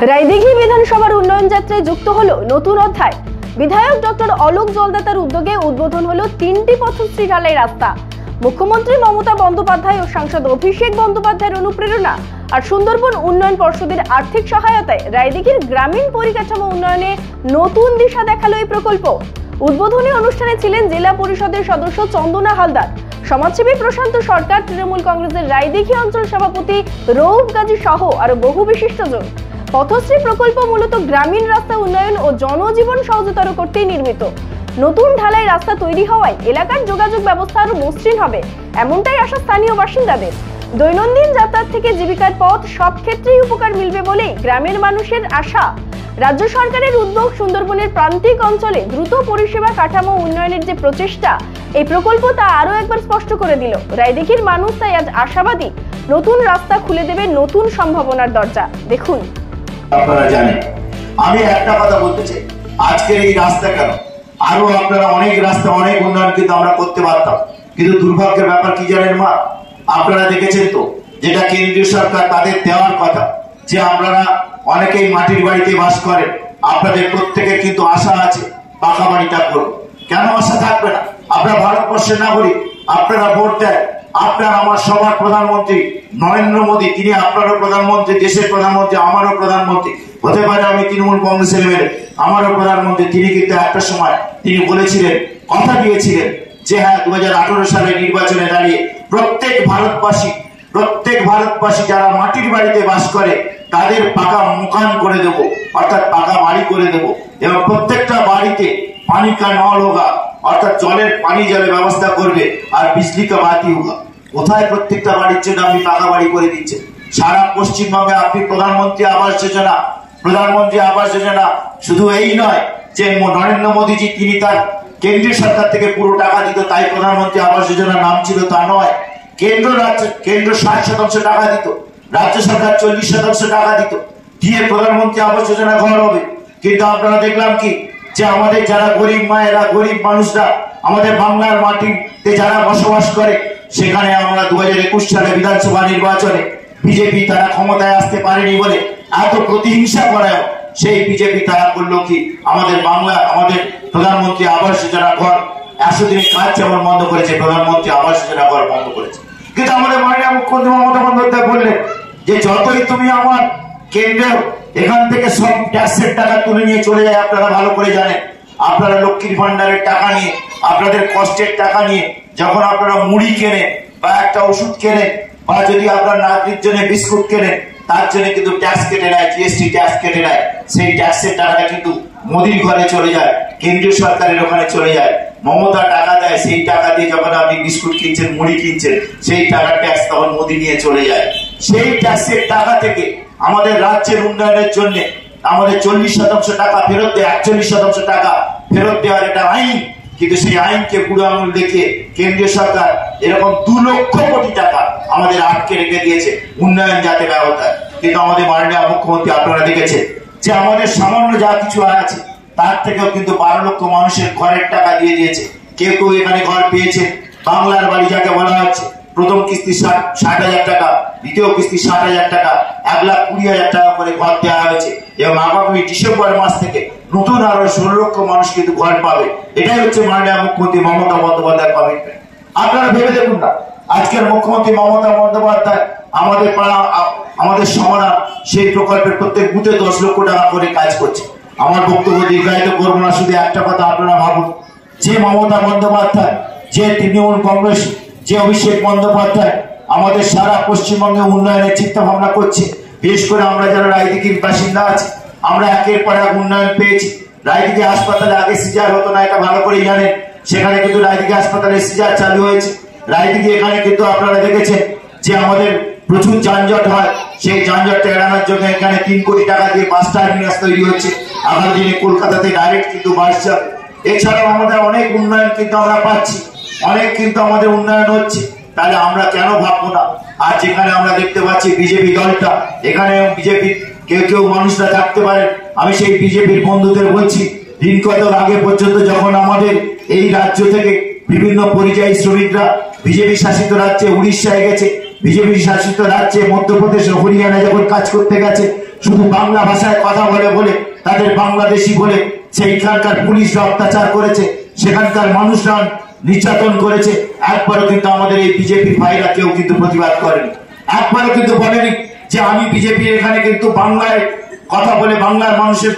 রায়দিঘি বিধানসভার উন্নয়ন যাত্রায় যুক্ত হলো নতুন অধ্যায়। বিধায়ক ডক্টর অলোক জলদাতার উদ্যোগে উদ্বোধন হলো 3টি পথশ্রী ঢালাই রাস্তা। মুখ্যমন্ত্রী মমতা বন্দ্যোপাধ্যায় ও সাংসদ অভিষেক বন্দ্যোপাধ্যায়ের অনুপ্রেরণা আর সুন্দরবন উন্নয়ন পর্ষদের আর্থিক সহায়তায় রায়দিঘির গ্রামীণ পরিকাঠামো উন্নয়নে নতুন দিশা দেখালো এই প্রকল্প। উদ্বোধনী অনুষ্ঠানে ছিলেন জেলা পরিষদের সদস্য চন্দনা হালদার, সমাজসেবী প্রশান্ত সরকার, তৃণমূল কংগ্রেসের রায়দিঘি অঞ্চল সভাপতি রৌফ গাজী সহ আরো বহু বিশিষ্টজন। পথশ্রী প্রকল্প মূলত গ্রামীণ রাস্তা উন্নয়ন ও জনজীবন সহজতর করতেই নির্মিত। নতুন ঢালাই রাস্তা তৈরি হওয়ায় এলাকার যোগাযোগ ব্যবস্থা আরো মসৃণ হবে, এমনটাই আশা স্থানীয় বাসিন্দাদের। দৈনন্দিন যাতায়াত থেকে জীবিকার পথ সব ক্ষেত্রেই উপকার মিলবে বলেই গ্রামের মানুষের আশা। রাজ্য সরকারের উদ্যোগ সুন্দরবনের প্রান্তিক অঞ্চলে দ্রুত পরিষেবা কাঠামো উন্নয়নের যে প্রচেষ্টা, এই প্রকল্প তা আরো একবার স্পষ্ট করে দিল। রায়দিঘির মানুষ তাই আজ আশাবাদী, নতুন রাস্তা খুলে দেবে নতুন সম্ভাবনার দরজা। দেখুন, আপনারা জানেন, আমি একটা কথা বলতে চাই, আজকের এই রাস্তা কেন, আরো আপনারা অনেক রাস্তা অনেক উন্নয়ন কিন্তু আমরা করতে পারতাম, কিন্তু দুর্ভাগ্যের ব্যাপার কি জানেন মা, আপনারা দেখেছেন তো যেটা কেন্দ্রীয় সরকার তাদের দেওয়ার কথা, যে আপনারা অনেকেই মাটির বাড়িতে বাস করেন, আপনাদের প্রত্যেকের কিন্তু আশা আছে পাকা বাড়িটা করবো। কেন আশা থাকবে না? আপনারা ভারতবর্ষের নাগরিক, আপনারা ভোট দেন, আপনার আমার সবার প্রধানমন্ত্রী নরেন্দ্র মোদী, তিনি আপনারও প্রধানমন্ত্রী, দেশের প্রধানমন্ত্রী, আমারও প্রধানমন্ত্রী, হতে পারে আমি তৃণমূল কংগ্রেসের মেয়ে, আমারও প্রধানমন্ত্রী। তিনি কিন্তু একটা সময় তিনি বলেছিলেন, কথা দিয়েছিলেন যে হ্যাঁ 2018 সালে নির্বাচনে দাঁড়িয়ে প্রত্যেক ভারতবাসী যারা মাটির বাড়িতে বাস করে তাদের পাকা মকান করে দেব, অর্থাৎ পাকা বাড়ি করে দেব, এবং প্রত্যেকটা বাড়িতে পানি কা নল হোগা, অর্থাৎ পানি জলের ব্যবস্থা করবে, আর বিজলি কা বাতি হোগা। কোথায় প্রত্যেকটা বাড়ির জন্য আপনি পাকা বাড়ি করে দিচ্ছেন? সারা পশ্চিমবঙ্গে আপনি প্রধানমন্ত্রী আবাস যোজনা শুধু এই নয় যে নরেন্দ্র মোদীজি তিনি তার কেন্দ্রীয় সরকার থেকে পুরো টাকা দিত তাই প্রধানমন্ত্রী আবাস যোজনার নাম ছিল, তা নয়। কেন্দ্র 60% টাকা দিত, রাজ্য সরকার 40% টাকা দিত, দিয়ে প্রধানমন্ত্রী আবাস যোজনা ঘর হবে। কিন্তু আপনারা দেখলাম কি, যে আমাদের যারা গরিব মায়েরা, গরিব মানুষরা, আমাদের বাংলার মাটিতে যারা বসবাস করে, সেখানে আমরা 2021 সালে বিধানসভা নির্বাচনে বিজেপি তারা ক্ষমতায় আসতে পারেনি বলে এত প্রতিহিংসা করায় সেই বিজেপি তারা করলো কি, আমাদের প্রধানমন্ত্রী আবাস যোজনা ঘর 100 দিনের কাজ যেমন বন্ধ করেছে, প্রধানমন্ত্রী আবাস যোজনা ঘর বন্ধ করেছে। কিন্তু আমাদের মাননীয় মুখ্যমন্ত্রী মমতা বন্দ্যোপাধ্যায় বললেন যে যতই তুমি আমার কেন্দ্র এখান থেকে সব ট্যাক্সের টাকা তুলে নিয়ে চলে যায়, আপনারা ভালো করে জানেন, আপনারা লক্ষ্মীর ভান্ডারের টাকা নিয়ে, আপনাদের কষ্টের টাকা নিয়ে যখন আপনারা মুড়ি কেনেন বা একটা ওষুধ কেনেন, বা যদি আপনার নাতির জন্য বিস্কুট কেনেন, তার জন্য কিন্তু ট্যাক্স কেটে নেয়, জিএসটি ট্যাক্স কেটে নেয়। সেই ট্যাক্সের টাকাটা কিন্তু মোদির ঘরে চলে যায়, কেন্দ্রীয় সরকারের ওখানে চলে যায়। মমতা টাকা দেয়, সেই টাকা দিয়ে যখন আপনি বিস্কুট কিনছেন, মুড়ি কিনছেন, সেই টাকার ট্যাক্স তখন মোদি নিয়ে চলে যায়। সেই ট্যাক্সের টাকা থেকে আমাদের রাজ্যের উন্নয়নের জন্য আমাদের 40% টাকা ফেরত দেয়, 41% টাকা ফেরত দেওয়ার একটা আইন, কিন্তু সেই আইনকে বুড়ো আঙুল দেখিয়ে কেন্দ্রীয় সরকার এরকম 2 লক্ষ কোটি টাকা আমাদের আটকে রেখে দিয়েছে উন্নয়ন যাতে ব্যবস্থা। কিন্তু আমাদের মাননীয় মুখ্যমন্ত্রী আপনারা দেখেছেন যে আমাদের সামান্য যা কিছু আছে তার থেকেও কিন্তু 12 লক্ষ মানুষের ঘরের টাকা দিয়ে দিয়েছে। কেউ কেউ এখানে ঘর পেয়েছে, বাংলার বাড়ি যাকে বলা হচ্ছে, প্রথম কিস্তি 60,000 টাকা, দ্বিতীয় কিস্তি 60,000 টাকা, 1,20,000 টাকা করে ঘর দেওয়া হয়েছে, এবং আগামী ডিসেম্বর মাস থেকে নতুন আরো 16 লক্ষ মানুষ কিন্তু ঘর পাবে। এটাই হচ্ছে মাননীয় মুখ্যমন্ত্রী মমতা বন্দ্যোপাধ্যায়ের কমিটমেন্ট। আপনারা ভেবে দেখুন না, আজকের মুখ্যমন্ত্রী মমতা বন্দ্যোপাধ্যায় আমাদের পাড়া, আমাদের সমাধান, সেই প্রকল্পের প্রত্যেক বুথে 10 লক্ষ টাকা করে কাজ করছে। আমার বক্তব্য দীর্ঘায়িত করবো না, শুধু একটা কথা আপনারা ভাবুন, যে মমতা বন্দ্যোপাধ্যায়, যে তৃণমূল কংগ্রেস, যে অভিষেক বন্দ্যোপাধ্যায় আমাদের সারা পশ্চিমবঙ্গে উন্নয়নের চিন্তা ভাবনা করছে। বিশেষ করে আমরা যারা রায়দিঘির বাসিন্দা আছি, আমরা একের পর এক উন্নয়ন পেয়েছি। রায়দিঘি হাসপাতালে আগে সিজার হতো না, এটা ভালো করেই জানেন, সেখানে কিন্তু রায়দিঘি হাসপাতালে সিজার চালু হয়েছে। রায়দিঘি এখানে কিন্তু আপনারা দেখেছেন যে আমাদের প্রচুর যানজট হয়, সেই যানজটটা এড়ানোর জন্য এখানে 3 কোটি টাকা দিয়ে বাস টার্মিনাস তৈরি হচ্ছে। আগামী দিনে কলকাতাতে ডাইরেক্ট কিন্তু বাস যাবে। এছাড়াও আমাদের অনেক উন্নয়ন কিন্তু আমরা পাচ্ছি, অনেক কিন্তু আমাদের উন্নয়ন হচ্ছে। তাহলে আমরা কেন ভাববো না? আর যেখানে আমরা দেখতে পাচ্ছি বিজেপি দলটা, এখানে বিজেপি কেউ মানুষরা থাকতে পারে, আমি সেই বিজেপির বন্ধুদের বলছি, দিন কয়েক আগে পর্যন্ত যখন আমাদের এই রাজ্য থেকে বিভিন্ন পরিযায়ী শ্রমিকরা বিজেপি শাসিত রাজ্যে উড়িষ্যায় গেছে, বিজেপি শাসিত রাজ্যে মধ্যপ্রদেশ, হরিয়ানা যখন কাজ করতে গেছে, শুধু বাংলা ভাষায় কথা বলে বলে তাদের বাংলাদেশি বলে সেইখানকার পুলিশরা অত্যাচার করেছে, সেখানকার মানুষরা নির্যাতন করেছে। একবারও কিন্তু আমাদের এই বিজেপি ভাইরা কেউ কিন্তু প্রতিবাদ করেনি, একবারও কিন্তু বলেনি যে আমি বিজেপি এখানে কিন্তু বাংলায় কথা বলে বাংলার মানুষের